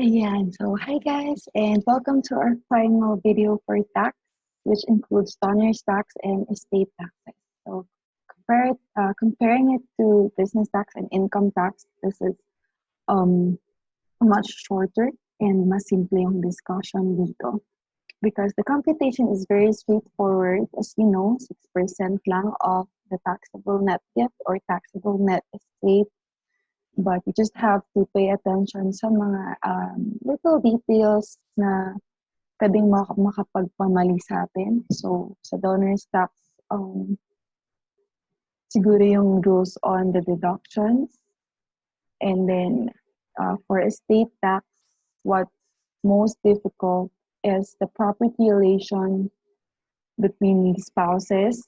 Ayan. So, hi guys, and welcome to our final video for tax, which includes donors tax and estate taxes. So, comparing it to business tax and income tax, this is um, much shorter and mas simple yung discussion dito. Because the computation is very straightforward. As you know, 6% lang of the taxable net gift or taxable net estate, but you just have to pay attention sa mga little details na pwedeng makapagpamali sa atin. So, sa donor's tax, siguro yung rules on the deductions. And then, for estate tax, what's most difficult is the property relation between the spouses.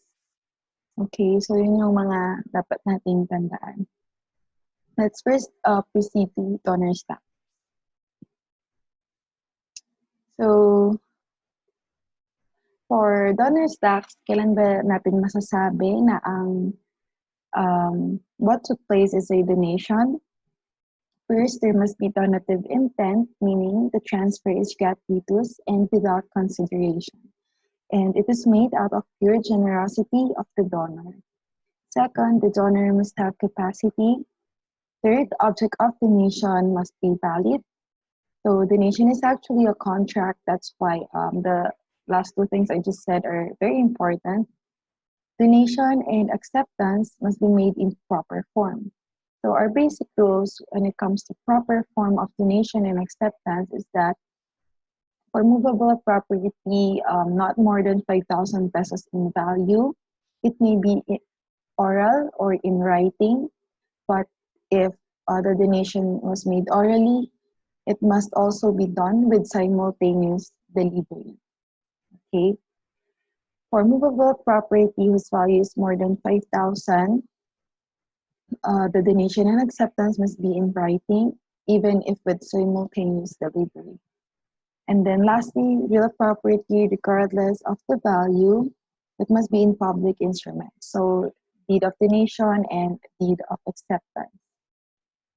Okay, so yun yung mga dapat nating tandaan. Let's first proceed to donor's tax. So, for donor's tax, kailan ba natin masasabi na ang what took place is a donation? First, there must be donative intent, meaning the transfer is gratuitous and without consideration, and it is made out of pure generosity of the donor. Second, the donor must have capacity. Third, object of donation must be valid. So donation is actually a contract. That's why the last two things I just said are very important. Donation and acceptance must be made in proper form. So our basic rules when it comes to proper form of donation and acceptance is that for movable property, not more than 5,000 pesos in value, it may be oral or in writing, but if the donation was made orally, it must also be done with simultaneous delivery. Okay. For movable property whose value is more than 5,000, the donation and acceptance must be in writing, even if with simultaneous delivery. And then lastly, real property, regardless of the value, it must be in public instruments. So deed of donation and deed of acceptance.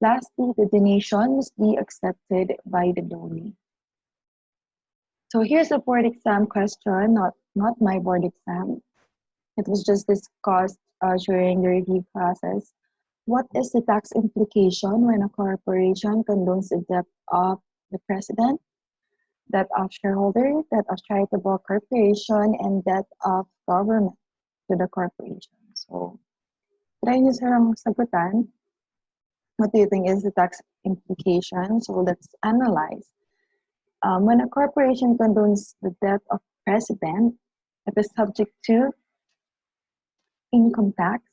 Lastly, the donation must be accepted by the donee. So here's a board exam question, not my board exam. It was just discussed during the review process. What is the tax implication when a corporation condones the debt of the president, debt of shareholder, debt of charitable corporation, and debt of government to the corporation? So, try nyo silang sagutan. What do you think is the tax implication? So let's analyze. When a corporation condones the debt of president, it is subject to income tax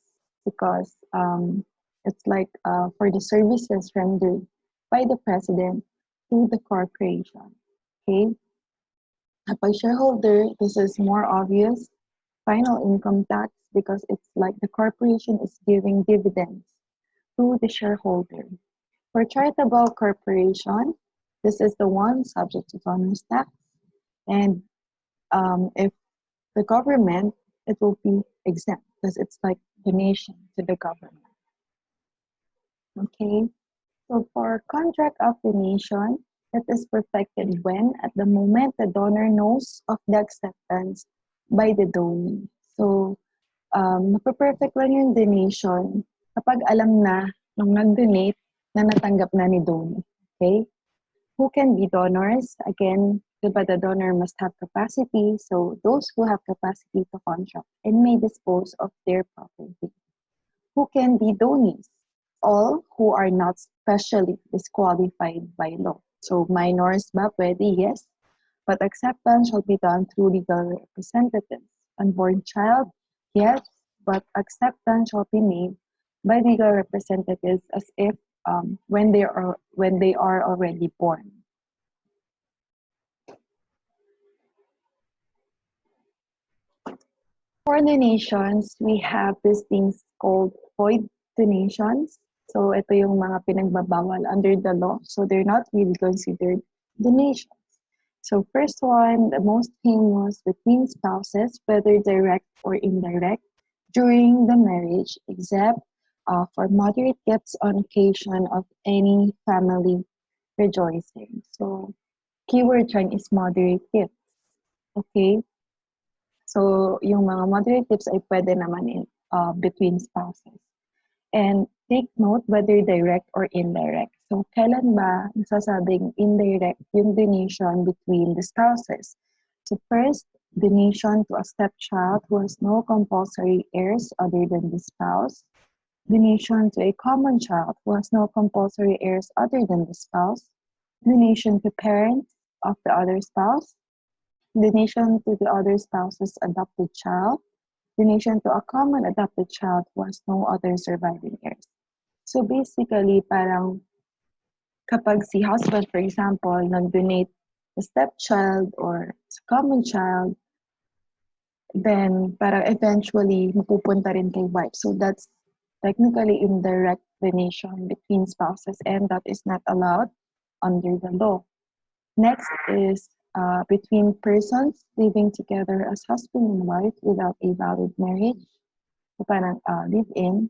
because it's like for the services rendered by the president to the corporation. Okay. By shareholder, this is more obvious. Final income tax because it's like the corporation is giving dividends to the shareholder. For charitable corporation, this is the one subject to donors tax. And if the government, it will be exempt because it's like donation to the government. Okay, so for contract of donation, it is perfected when at the moment the donor knows of the acceptance by the donee. So, napaperfect lang yung donation kapag alam na nung nag-donate na natanggap na ni donee. Okay? Who can be donors? Again, diba the donor must have capacity, so those who have capacity to contract and may dispose of their property. Who can be donees? All who are not specially disqualified by law. So minors ba pwede? Yes. But acceptance shall be done through legal representatives. Unborn child? Yes. But acceptance shall be made by legal representatives as if when they are already born. For donations, we have these things called void donations. So ito yung mga pinagbabawal under the law. So they're not really considered donations. So first one, the most famous between spouses, whether direct or indirect, during the marriage, except for moderate gifts on occasion of any family rejoicing. So, keyword dyan is moderate gifts. Okay? So, yung mga moderate gifts ay pwede naman between spouses. And take note whether direct or indirect. So, kailan ba nasasabing indirect yung donation between the spouses? So, first, donation to a stepchild who has no compulsory heirs other than the spouse. Donation to a common child who has no compulsory heirs other than the spouse. Donation to parents of the other spouse. Donation to the other spouse's adopted child. Donation to a common adopted child who has no other surviving heirs. So basically, parang kapag si husband, for example, nag-donate sa stepchild or sa common child, then parang eventually mapupunta rin kay wife. So that's technically indirect donation between spouses, and that is not allowed under the law. Next is between persons living together as husband and wife without a valid marriage. So parang live-in.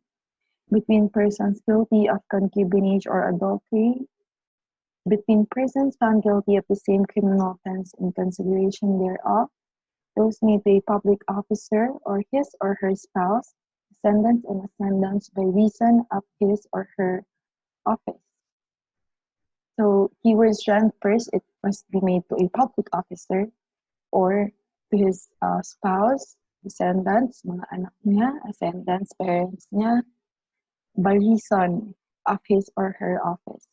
Between persons guilty of concubinage or adultery. Between persons found guilty of the same criminal offense in consideration thereof. Those may be a public officer or his or her spouse, descendants and ascendants by reason of his or her office. So keywords dyan, first, it must be made to a public officer or to his spouse, descendants, mga anak niya, ascendants, parents niya, by reason of his or her office.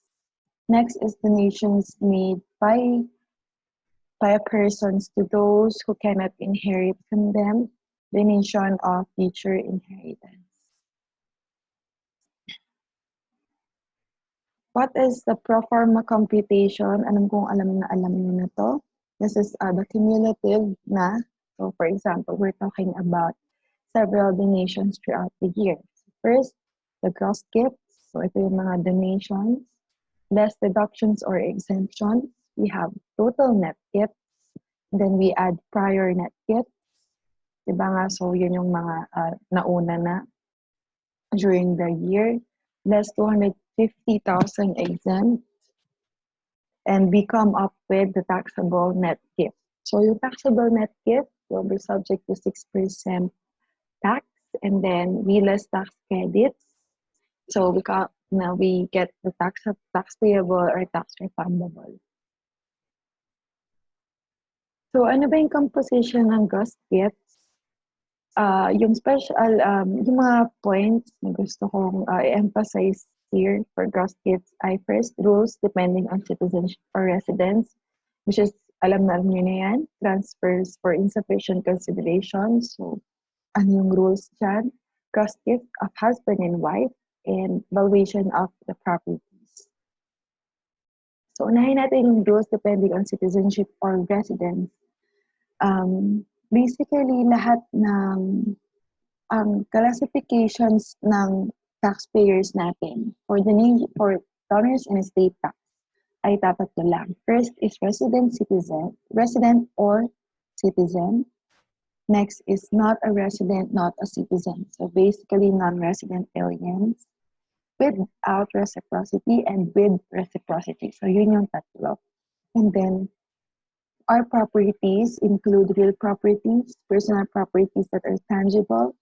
Next is donations made by persons to those who cannot inherit from them, donation of future inheritance. What is the pro forma computation? Alam kong alam niyo na to. This is the cumulative na. So for example, we're talking about several donations throughout the year. First, the gross gifts. So ito yung mga donations. Less deductions or exemptions. We have total net gifts. Then we add prior net gifts. Diba nga? So yun yung mga nauna na during the year. Less 250,000 exempt. And we come up with the taxable net gift. So yung taxable net gift will be subject to 6% tax, and then we less tax credits. So we get the tax payable or tax refundable. So ano ba yung composition ng gross gifts? Yung special, yung mga points na gusto kong emphasize here for gross gifts ay first, rules depending on citizenship or residence, which is, alam na nyo na yan, transfers for insufficient consideration. So, ano yung rules dyan? Gross gift of husband and wife, and valuation of the properties. So, unahin natin yung rules depending on citizenship or residence. Basically, lahat ng classifications ng taxpayers natin for donors and estate tax ay dapat na lang. First is resident or citizen. Next is not a resident, not a citizen. So basically non-resident aliens without reciprocity and with reciprocity. So yun yung tatlo. And then our properties include real properties, personal properties that are tangible,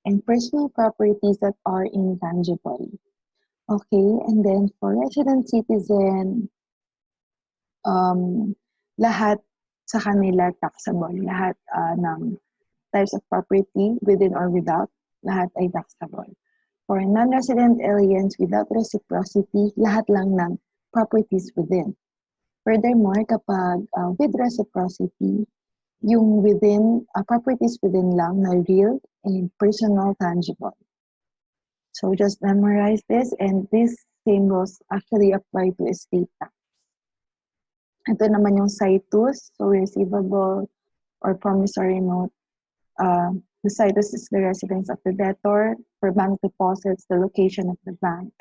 and personal properties that are intangible. Okay, and then for resident citizen, lahat sa kanila taxable. Lahat ng types of property, within or without, lahat ay taxable. For non-resident aliens without reciprocity, lahat lang ng properties within. Furthermore, kapag with reciprocity, yung within, properties within lang na real and personal tangible. So just memorize this, and these same rules actually apply to estate tax. Ito naman yung situs, so receivable or promissory note. The situs is the residence of the debtor. For bank deposits, the location of the bank.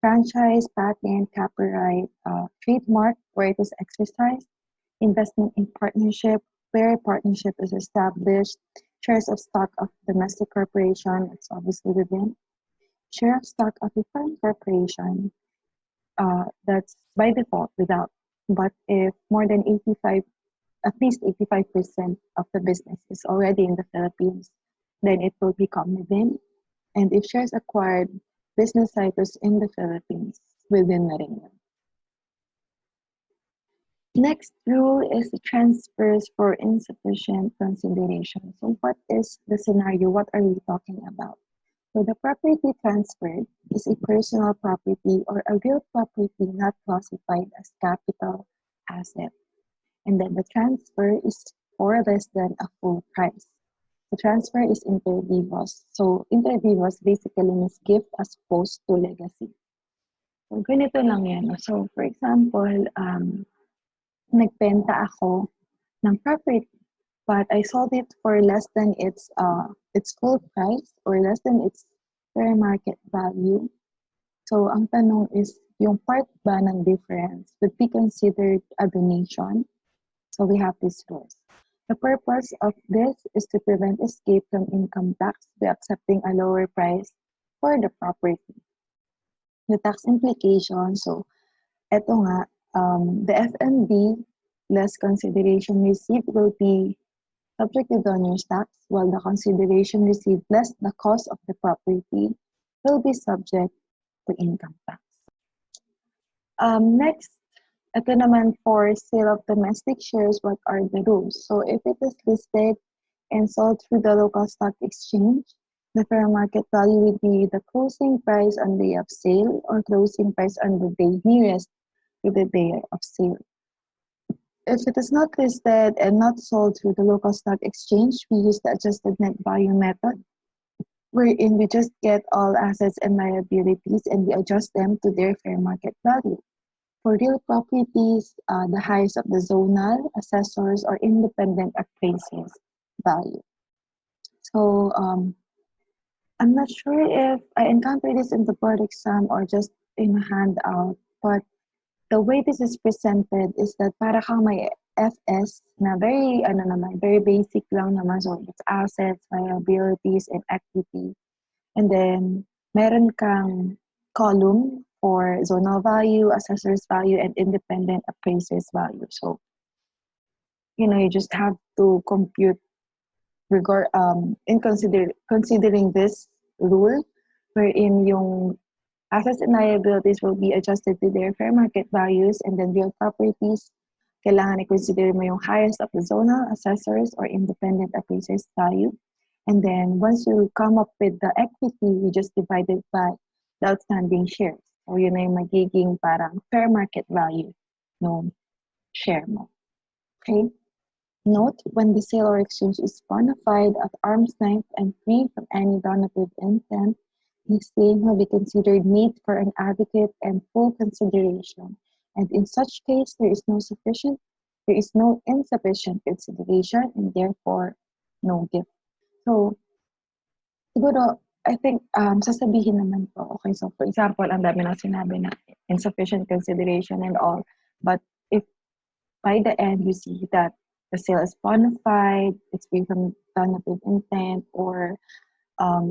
Franchise, patent, copyright, trademark, where it is exercised. Investment in partnership, where a partnership is established. Shares of stock of domestic corporation, it's obviously within. Share of stock of a foreign corporation. that's by default without. But if more than 85, at least 85% of the business is already in the Philippines, then it will become within. And if shares acquired, business status in the Philippines within Maringan. Next rule is the transfers for insufficient consideration. So what is the scenario? What are we talking about? So the property transferred is a personal property or a real property not classified as capital asset. And then the transfer is for less than a full price. The transfer is inter vivos. So inter vivos basically means gift as opposed to legacy. So ganito lang yan. So for example, nagbenta ako ng property, but I sold it for less than its full price or less than its fair market value. So ang tanong is, yung part ba ng difference would be considered a donation? So we have these rules. The purpose of this is to prevent escape from income tax by accepting a lower price for the property. The tax implication, so eto nga, the FNB less consideration received will be subject to donors tax, while the consideration received less the cost of the property will be subject to income tax. Next, ito naman for sale of domestic shares, what are the rules? So if it is listed and sold through the local stock exchange, the fair market value would be the closing price on the day of sale or closing price on the day nearest to the day of sale. If it is not listed and not sold through the local stock exchange, we use the adjusted net value method, wherein we just get all assets and liabilities and we adjust them to their fair market value. For real properties, the highest of the zonal, assessors, or independent appraisers value. So I'm not sure if I encountered this in the board exam or just in a handout, but the way this is presented is that para kang may FS na very basic lang naman. So it's assets, liabilities, and equity. And then meron kang column for zonal value, assessor's value, and independent appraiser's value. So, you just have to compute considering this rule, wherein yung assets and liabilities will be adjusted to their fair market values, and then real properties, kailangan i-consider mo yung highest of the zonal, assessors, or independent appraisers value. And then once you come up with the equity, you just divide it by the outstanding shares. So yun na yung magiging parang fair market value no share mo. Okay? Note, when the sale or exchange is bona fide at arm's length and free from any donative intent, the same will be considered made for an adequate and full consideration. And in such case, there is no insufficient consideration, and therefore no gift. So, siguro, I think, sasabihin naman po, okay, so for example, ang dami na sinabi na insufficient consideration and all, but if by the end you see that the sale is bona fide, it's free from donative intent, or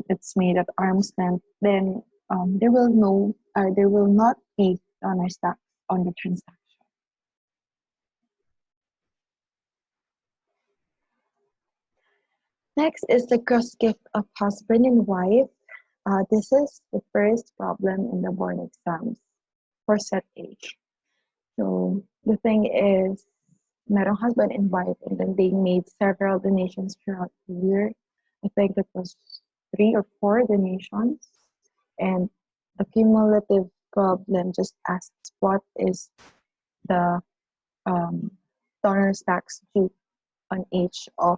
it's made at arm's length, then there will not be donor's tax on the transaction. Next is the cross gift of husband and wife. This is the first problem in the board exams for set A. So the thing is, merong husband and wife, and then they made several donations throughout the year. I think it was 3 or 4 donations, and the cumulative problem just asks what is the donor's tax due on each of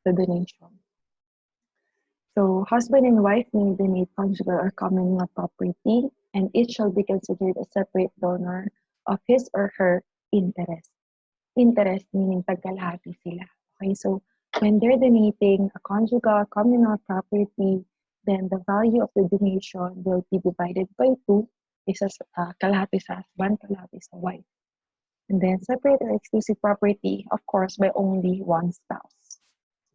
the donation. So husband and wife may donate conjugal or common law property, and each shall be considered a separate donor of his or her interest. Interest meaning tagkalahati sila. Okay, so when they're donating a conjugal communal property, then the value of the donation will be divided by 2. Isa kalahati sa husband, kalahati sa wife. And then separate or exclusive property, of course, by only one spouse.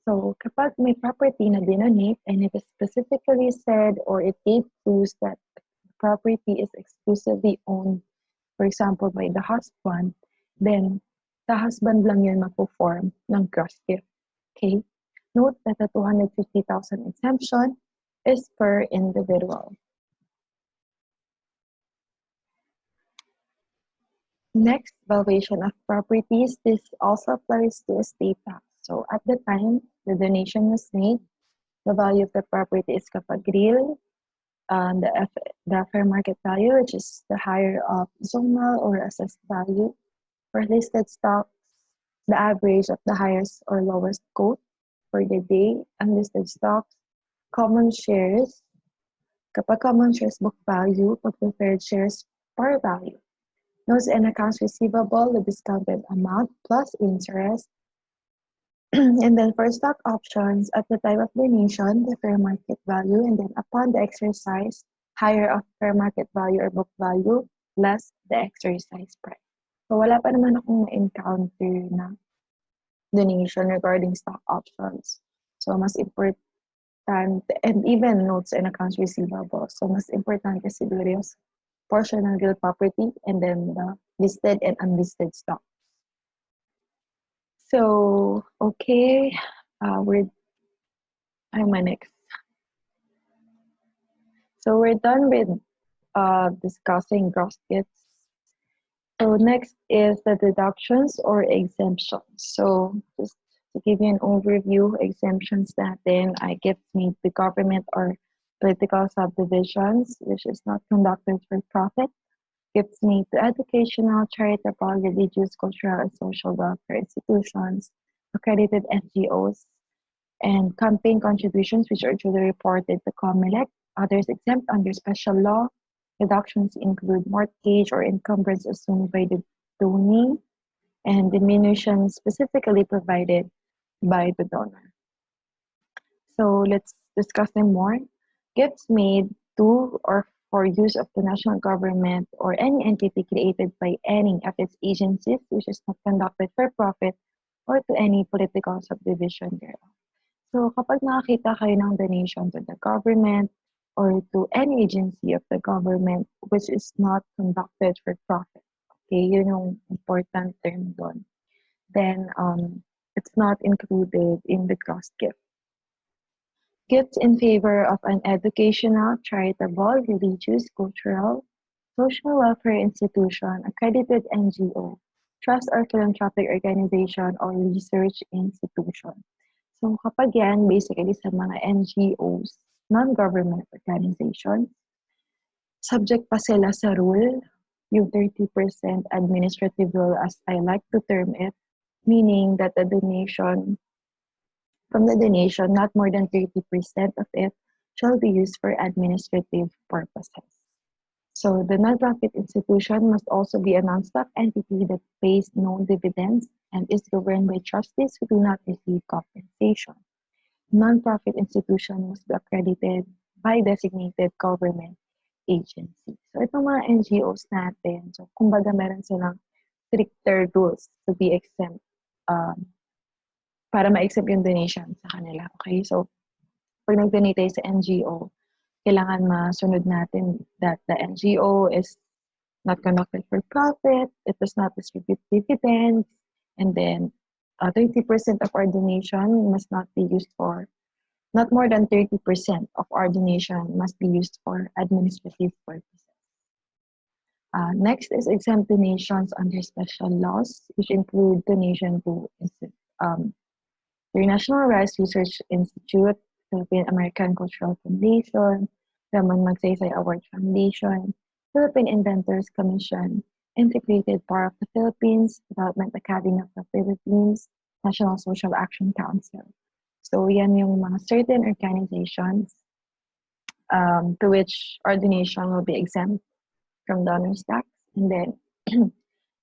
So kapag may property na dinonate and it is specifically said or it gave clues that the property is exclusively owned for example, by the husband, then the husband lang yun magpo-form ng gross gift. Okay? Note that the 250,000 exemption is per individual. Next, valuation of properties. This also applies to estate tax. So at the time the donation was made, the value of the property is kapag real, the fair market value, which is the higher of zonal or assessed value. For listed stocks, the average of the highest or lowest quote for the day. Unlisted stocks, common shares, kapag common shares book value, pag preferred shares par value. Notes and accounts receivable, the discounted amount plus interest. And then for stock options, at the time of donation, the fair market value, and then upon the exercise, higher of fair market value or book value, less the exercise price. So wala pa naman akong na-encounter na donation regarding stock options. So mas important, and even notes and accounts receivable. So mas importante siguro yung portion ng real property and then the listed and unlisted stock. So, okay, I'm next. So we're done with discussing gross gifts. So next is the deductions or exemptions. So just to give you an overview, exemptions natin ay gifts made to government or political subdivisions, which is not conducted for profit. Gifts made to educational, charitable, religious, cultural, and social welfare institutions, accredited NGOs, and campaign contributions which are duly reported to COMELEC. Others exempt under special law. Deductions include mortgage or encumbrance assumed by the donee and diminution specifically provided by the donor. So let's discuss them more. Gifts made to or for use of the national government or any entity created by any of its agencies which is not conducted for profit or to any political subdivision thereof. So kapag nakakita kayo ng donation to the government or to any agency of the government which is not conducted for profit, okay, yun yung important term doon, then it's not included in the gross gift. Gifts in favor of an educational, charitable, religious, cultural, social welfare institution, accredited NGO, trust or philanthropic organization, or research institution. So kapag yan, basically sa mga NGOs, non-government organizations, subject pa sila sa rule, yung 30% administrative rule as I like to term it, meaning that the donation, from the donation, not more than 30% of it shall be used for administrative purposes. So the nonprofit institution must also be a non-stock entity that pays no dividends and is governed by trustees who do not receive compensation. Nonprofit institution must be accredited by designated government agency. So itong mga NGOs natin, so kumbaga meron silang stricter rules to be exempt, para ma-exempt yung donation sa kanila. Okay, so pag nag-donate tayo sa NGO, kailangan masunod natin that the NGO is not conducted for profit, it does not distribute dividends, and then 30% of our donation must not be used for, not more than 30% of our donation must be used for administrative purposes. Next is exempt donations under special laws, which include donation to International Rice Research Institute, Philippine American Cultural Foundation, Ramon Magsaysay Award Foundation, Philippine Inventors Commission, Integrated Bar of the Philippines, Development Academy of the Philippines, National Social Action Council. So yan yung mga certain organizations to which our donation will be exempt from donors tax. And then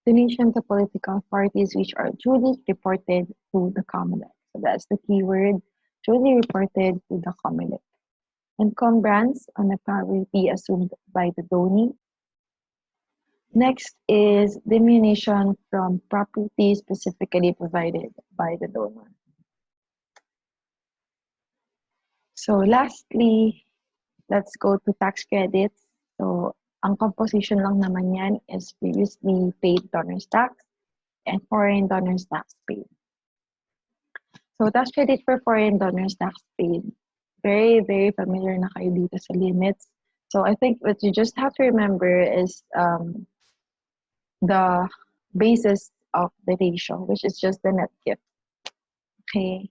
donation to political parties which are duly reported to the COMELEC. So that's the keyword, duly reported to the COMELEC. Encumbrance on the property assumed by the donee. Next is diminution from property specifically provided by the donor. So lastly, let's go to tax credits. So Ang composition lang naman yan is previously paid donors tax and foreign donors tax paid. So tax credit for foreign donors tax paid. Very, very familiar na kayo dito sa limits. So I think what you just have to remember is the basis of the ratio, which is just the net gift. Okay,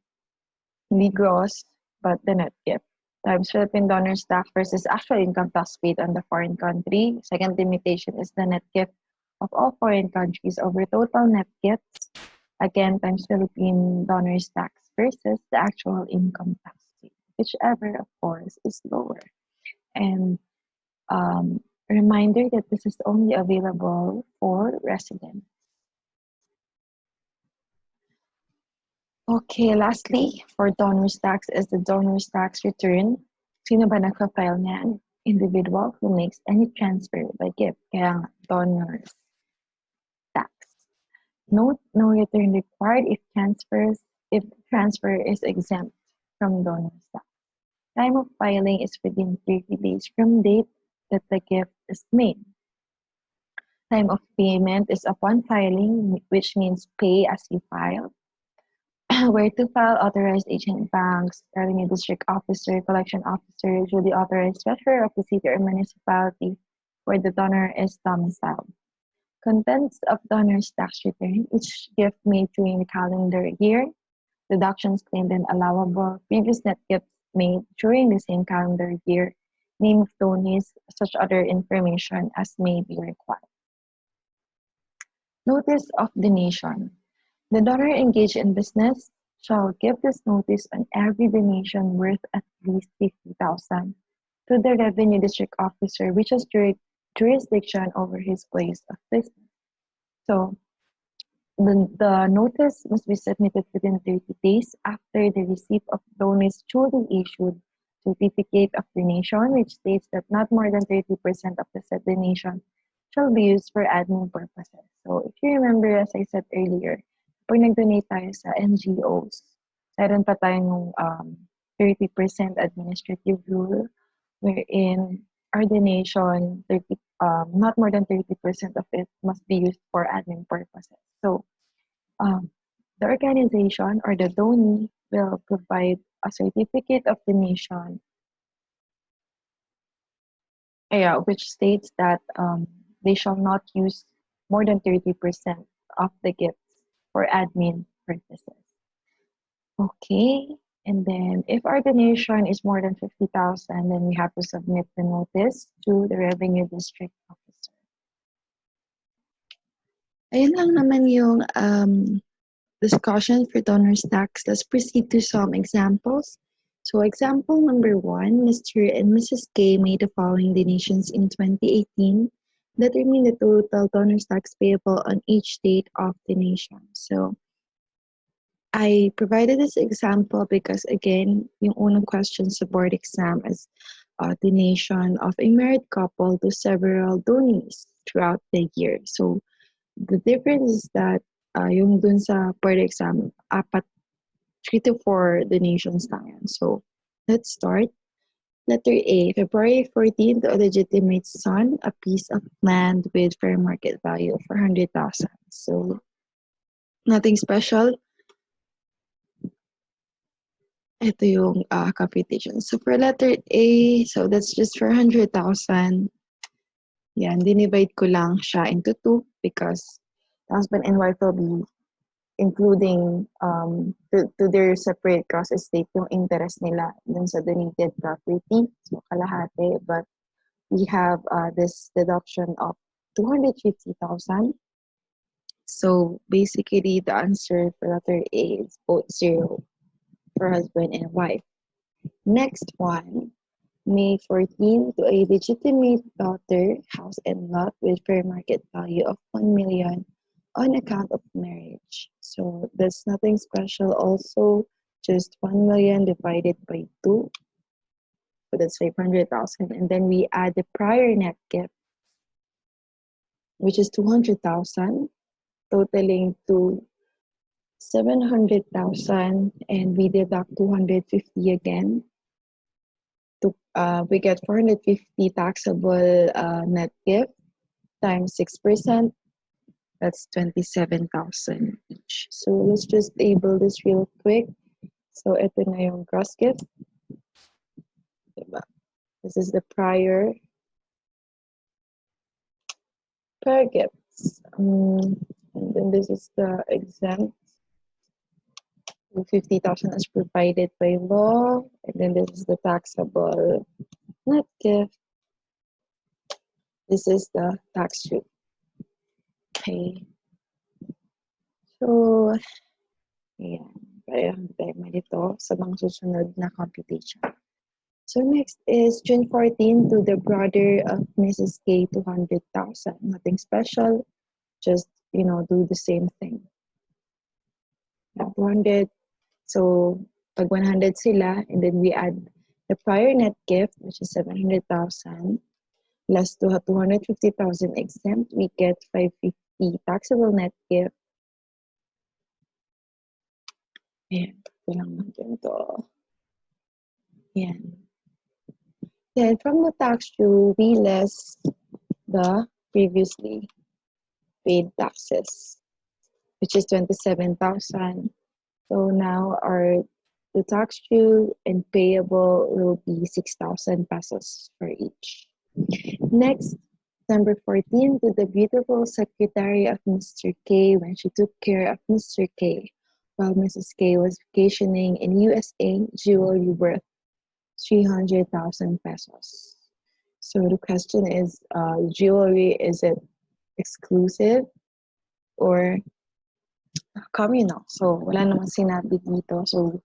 hindi gross, but the net gift times Philippine donors tax versus actual income tax paid on the foreign country. Second limitation is the net gift of all foreign countries over total net gifts, again times Philippine donors tax versus the actual income tax paid, whichever of course is lower. And reminder that this is only available for residents. Okay, lastly, for donors tax is the donors tax return. Sino ba nagka-file niyan? Individual who makes any transfer by gift. Kaya nga, donors tax. Note, no return required if transfer is exempt from donors tax. Time of filing is within 30 days from date that the gift is made. Time of payment is upon filing, which means pay as you file. Where to file: authorized agent banks, revenue district officer, collection officer, duly authorized treasurer of the city or municipality where the donor is domiciled. Contents of donor's tax return: each gift made during the calendar year, deductions claimed and allowable, previous net gifts made during the same calendar year, name of donees, such other information as may be required. Notice of donation. The donor engaged in business shall give this notice on every donation worth at least 50,000 to the revenue district officer which has jurisdiction over his place of business. So the notice must be submitted within 30 days after the receipt of donor's duly issued certificate of donation, which states that not more than 30% of the said donation shall be used for admin purposes. So if you remember, as I said earlier, pag nag-donate tayo sa NGOs, meron pa tayong 30% administrative rule wherein our donation, not more than 30% of it must be used for admin purposes. So the organization or the donee will provide a certificate of donation, which states that they shall not use more than 30% of the gifts for admin purposes. Okay, and then if our donation is more than 50,000, then we have to submit the notice to the revenue district officer. Ayun lang naman yung discussion for donors tax. Let's proceed to some examples. So example number 1, Mr. and Mrs. K made the following donations in 2018. Determine the total donors tax payable on each date of donation. So I provided this example because again, yung unang question sa board exam is donation of a married couple to several donees throughout the year. So the difference is that yung dun sa board exam, 3 to 4 donations lang yan. So let's start. Letter A, February 14 to a legitimate son, a piece of land with fair market value of 400,000. So nothing special. Ito yung computation. So for letter A, so that's just 400,000. Yan, dinivide ko lang siya into 2 because husband and wife will be including to their separate cross estate yung interest nila dun sa donated property. So kalahati, but we have this deduction of 250,000. So basically the answer for letter A is both 0 for husband and wife. Next one, May 14 to a legitimate daughter, house and lot with fair market value of 1 million on account of marriage. So that's nothing special also, just 1 million divided by 2. So that's 500,000. And then we add the prior net gift, which is 200,000, totaling to 700,000, and we deduct 250 again. We get 450 taxable net gift times 6%. That's 27,000 each. So let's just table this real quick. So ito na yung gross gift. Diba? This is the prior gifts. And then this is the exempt. 50,000 as provided by law. And then this is the taxable net gift. This is the tax due. Okay. So, ayan. Parehong tayo malito sa mga susunod na computation. So next is June 14 to the brother of Mrs. K, 200,000. Nothing special, just, do the same thing. 200, so pag 100 sila, and then we add the prior net gift, which is 700,000, plus 250,000 exempt, we get 550 taxable net gift. Ayan, lang natin to. Ayan. Then from the tax due, we less the previously paid taxes, which is 27,000. So now the tax due and payable will be 6,000 pesos for each. Next, number 14, to the beautiful secretary of Mr. K when she took care of Mr. K while Mrs. K was vacationing in USA, jewelry worth 300,000 pesos. So the question is, jewelry, is it exclusive or communal? So wala namang sinabi dito. So,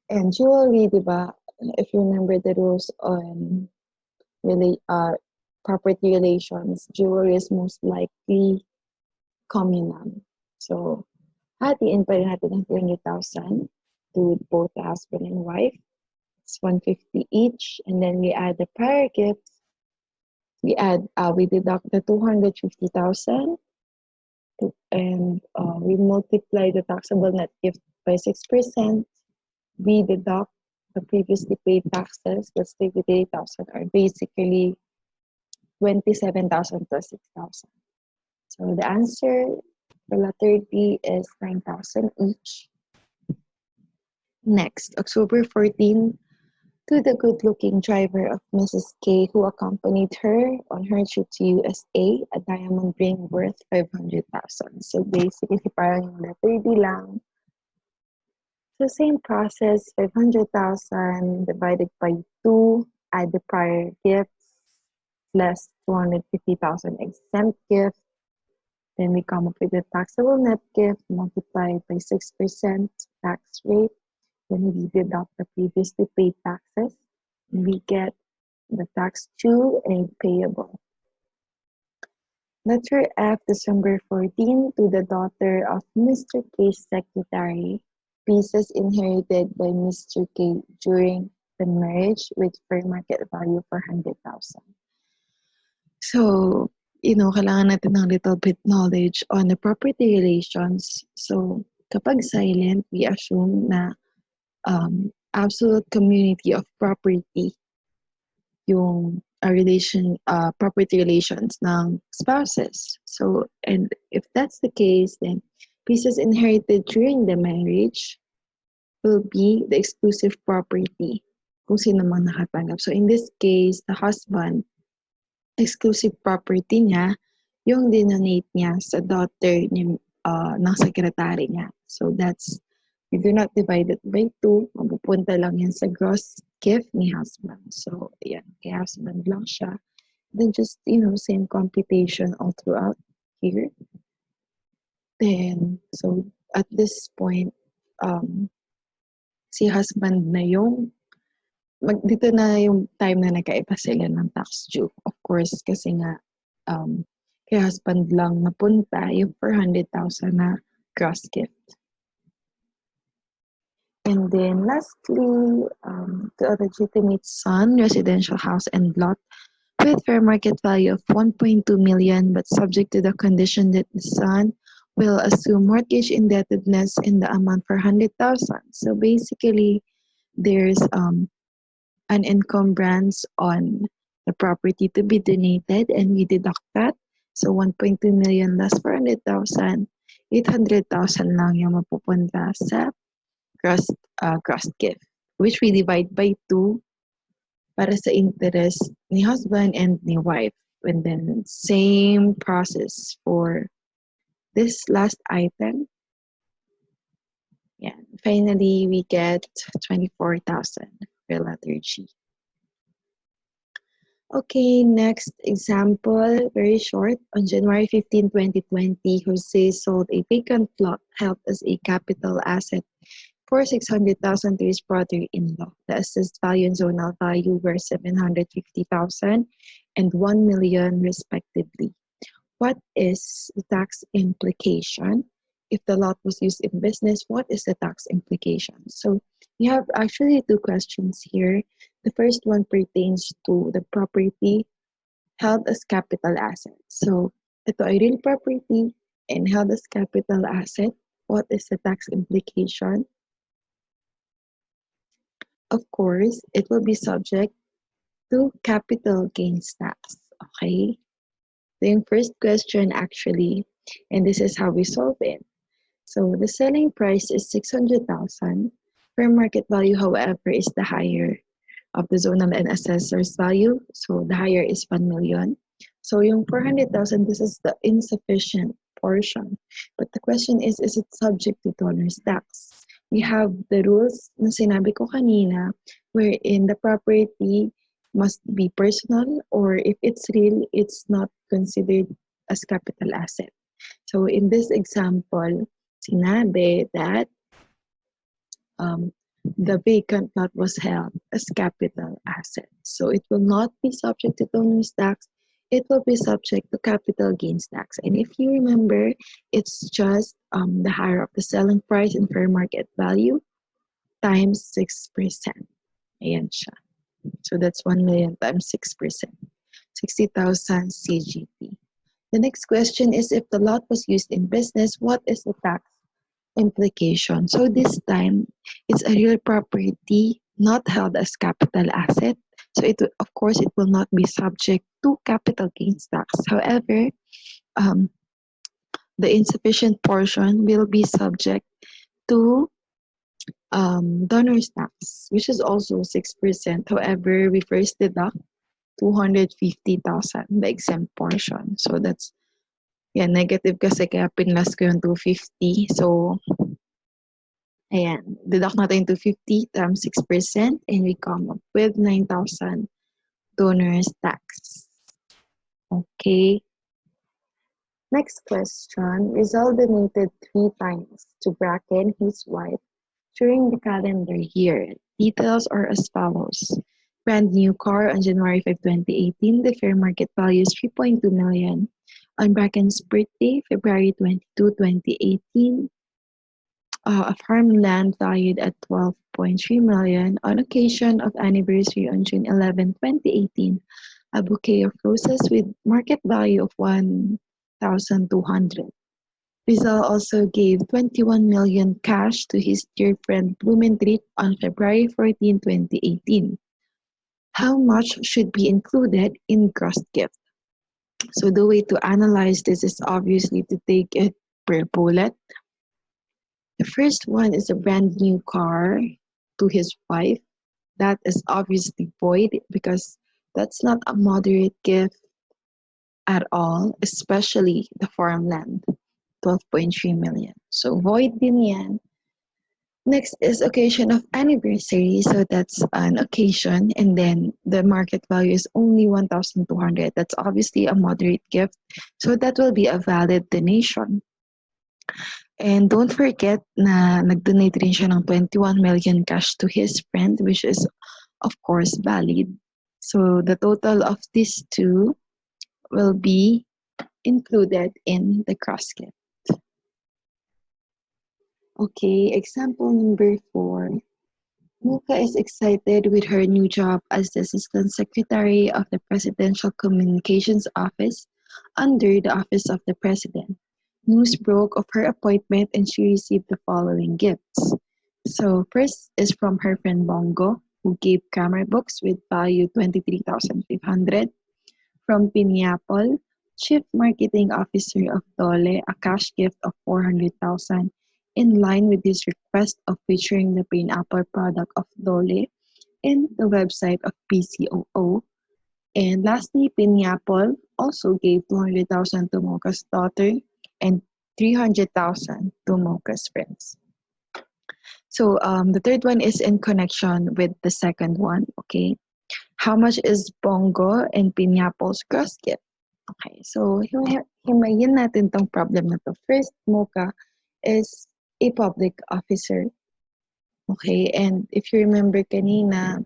and jewelry, diba, if you remember the rules on property relations, jewelry is most likely communal. So, hatiin pa rin natin ang 300,000 to both the husband and wife. It's 150 each, and then we add the prior gifts. We deduct the 250,000, and we multiply the taxable net gift by 6%. We deduct the previously paid taxes, that's 38,000, are basically 27,000 plus 6,000. So the answer for letter D is 9,000 each. Next, October 14, to the good-looking driver of Mrs. K who accompanied her on her trip to USA, a diamond ring worth 500,000. So basically, parang yung letter D lang. So same process, 500,000 divided by 2, add the prior gifts, less 250,000 exempt gift. Then we come up with the taxable net gift multiplied by 6% tax rate. Then we deduct the previously paid taxes. And we get the tax due and payable. Letter F, December 14, to the daughter of Mr. K's secretary, pieces inherited by Mr. K during the marriage with fair market value for 100,000. So, kailangan natin ng little bit knowledge on the property relations. So, kapag silent, we assume na absolute community of property yung property relations ng spouses. So, and if that's the case, then pieces inherited during the marriage will be the exclusive property kung sino mang nakatanggap. So, in this case, the husband, exclusive property niya, yung dinonate niya sa daughter ng secretary niya. So, we do not divide it by 2. Mapupunta lang yan sa gross gift ni husband. So, ayan, kay husband lang siya. Then just, same computation all throughout here. Then, so, at this point, si husband na yung, dito na yung time na nagkaiba sila ng tax due. Of course, kasi nga, kay husband lang napunta yung 400,000 na gross gift. And then lastly, to a legitimate son, residential house and lot with fair market value of 1.2 million, but subject to the condition that the son will assume mortgage indebtedness in the amount for 100,000. So basically, there's an encumbrance on the property to be donated, and we deduct that. So 1.2 million less 400,000, 800,000 lang yung mapupunta sa gross gift, which we divide by 2 para sa interest ni husband and ni wife. And then same process for this last item. Yeah. Finally, we get 24,000 for letter G. Okay, next example, very short. On January 15, 2020, Jose sold a vacant plot held as a capital asset for 600,000 to his brother-in-law. The assessed value and zonal value were 750,000 and 1 million respectively. What is the tax implication? If the lot was used in business, what is the tax implication? So we have actually two questions here. The first one pertains to the property held as capital asset. So ito ay real property and held as capital asset. What is the tax implication? Of course, it will be subject to capital gains tax. Okay? The first question actually, and this is how we solve it. So the selling price is 600,000. Fair market value, however, is the higher of the zonal and assessor's value. So the higher is 1 million. So yung 400,000, this is the insufficient portion. But the question is it subject to owner's tax? We have the rules na sinabi ko kanina, wherein the property must be personal, or if it's real, it's not considered as capital asset. So in this example, sinabi that the vacant lot was held as capital asset. So it will not be subject to owner's tax. It will be subject to capital gains tax. And if you remember, it's just the higher of the selling price and fair market value times 6%. Ayan siya. So that's 1 million times 6%. 60,000 CGT. The next question is, if the lot was used in business, what is the tax implication? So this time, it's a real property not held as capital asset. So of course, it will not be subject to capital gains tax. However, the insufficient portion will be subject to donor's tax, which is also 6%. However, we first deduct 250,000, the exempt portion. So that's, negative kasi kaya pinlas ko yung 250. So, ayan, deduct natin 250 times 6% and we come up with 9,000 donor's tax. Okay. Next question. Rizal donated 3 times to Bracken, his wife, during the calendar year. Details are as follows. Brand new car on January 5, 2018. The fair market value is 3.2 million. On Bracken's birthday, February 22, 2018, a farmland valued at 12.3 million. On occasion of anniversary on June 11, 2018, a bouquet of roses with market value of 1,200. Rizal also gave 21 million cash to his dear friend Blumentritt on February 14, 2018. How much should be included in gross gift? So the way to analyze this is obviously to take it per bullet. The first one is a brand new car to his wife. That is obviously void because that's not a moderate gift at all, especially the farmland, 12.3 million. So void din yan. Next is occasion of anniversary. So that's an occasion. And then the market value is only 1,200. That's obviously a moderate gift. So that will be a valid donation. And don't forget na nag-donate rin siya ng 21 million cash to his friend, which is of course valid. So the total of these two will be included in the cross gift. Okay, example number 4. Muka is excited with her new job as the Assistant Secretary of the Presidential Communications Office under the Office of the President. News broke of her appointment and she received the following gifts. So first is from her friend Bongo. who gave grammar books with value 23,500. From Pineapple, Chief Marketing Officer of Dole, a cash gift of 400,000 in line with his request of featuring the pineapple product of Dole in the website of PCOO. And lastly, Pineapple also gave 200,000 to Mocha's daughter and 300,000 to Mocha's friends. So the third one is in connection with the second one, okay? How much is Bongo and Pineapple's gross gift? Okay, so himayin natin tong problem na to. First, Mocha is a public officer. Okay, and if you remember kanina,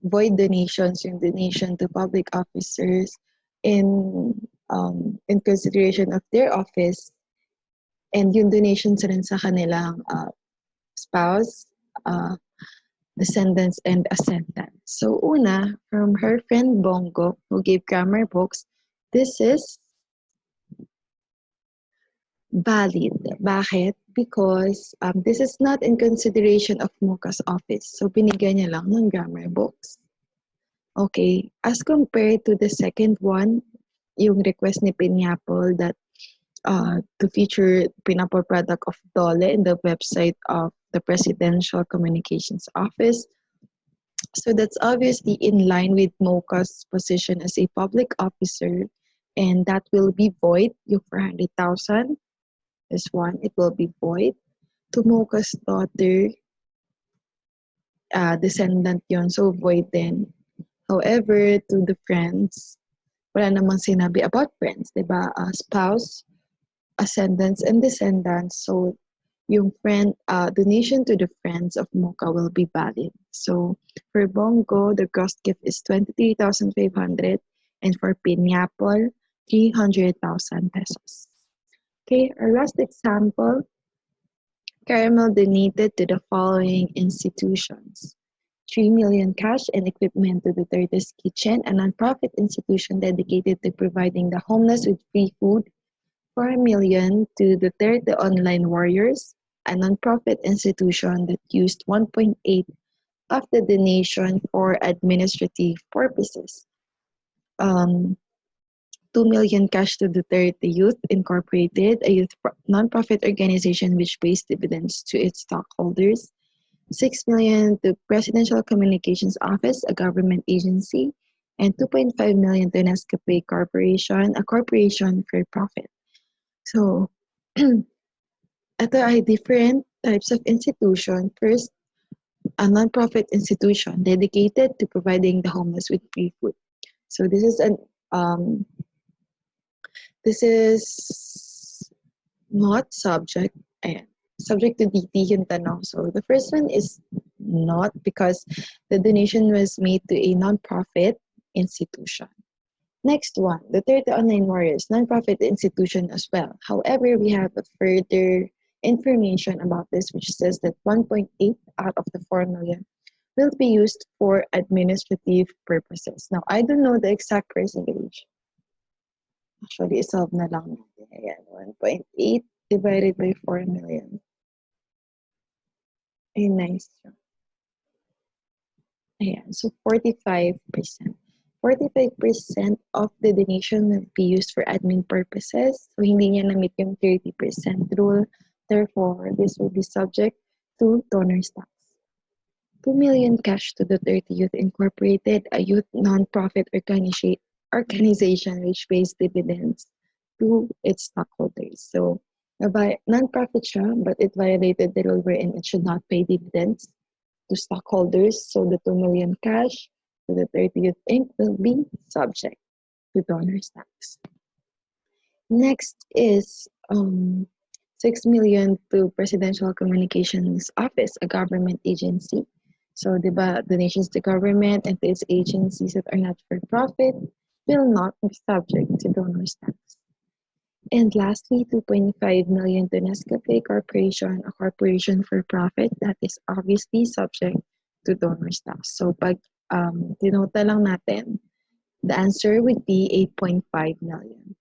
void donations, yung donation to public officers in consideration of their office, and yung donations rin sa kanilang spouse, descendants, and ascendants. So una, from her friend Bongo, who gave grammar books, this is valid. Bakit? Because this is not in consideration of Mocha's office. So binigyan niya lang ng grammar books. Okay, as compared to the second one, yung request ni Pineapple that to feature Pineapple product of Dole in the website of the Presidential Communications Office. So that's obviously in line with Mocha's position as a public officer, and that will be void. Yung 400,000 is one, it will be void. To Mocha's daughter, descendant yon, so void din. However, to the friends, wala namang sinabi about friends, diba? Spouse, ascendants, and descendants. So yung friend, donation to the friends of Mocha will be valid. So for Bongo, the gross gift is 23,500, and for Pineapple, 300,000 pesos. Okay, our last example, Caramel donated to the following institutions: 3 million cash and equipment to Duterte's Kitchen, a nonprofit institution dedicated to providing the homeless with free food; 4 million to Duterte Online Warriors, a nonprofit institution that used 1.8 of the donation for administrative purposes; 2 million cash to Duterte Youth Incorporated, a youth nonprofit organization which pays dividends to its stockholders; 6 million to Presidential Communications Office, a government agency; and 2.5 million to Nescafe Corporation, a corporation for profit. So, ito ay different types of institution. First, a nonprofit institution dedicated to providing the homeless with free food. So this is not subject, subject to DT yung tanong. So the first one is not, because the donation was made to a nonprofit institution. Next one, the Duterte Online Warriors, nonprofit institution as well. However, we have a further information about this, which says that 1.8 out of the 4 million will be used for administrative purposes. Now, I don't know the exact percentage. Actually, isolve na lang natin. Ayan, 1.8 divided by 4 million. Ay, nice. Ayan, so 45%. 45% of the donation will be used for admin purposes. So, hindi niya na-meet yung 30% rule. Therefore, this will be subject to donor's tax. 2 million cash to the Duterte Youth Incorporated, a youth non-profit organization which pays dividends to its stockholders. So, non-profit siya, but it violated the rule wherein it should not pay dividends to stockholders. So, the 2 million cash to the 30th Inc. will be subject to donor's tax. Next is 6 million to Presidential Communications Office, a government agency. So, diba, donations to government and to its agencies that are not for profit will not be subject to donor's tax. And lastly, 2.5 million to Nescafe Corporation, a corporation for profit that is obviously subject to donor's tax. So, pag dinota lang natin, the answer would be 8.5 million.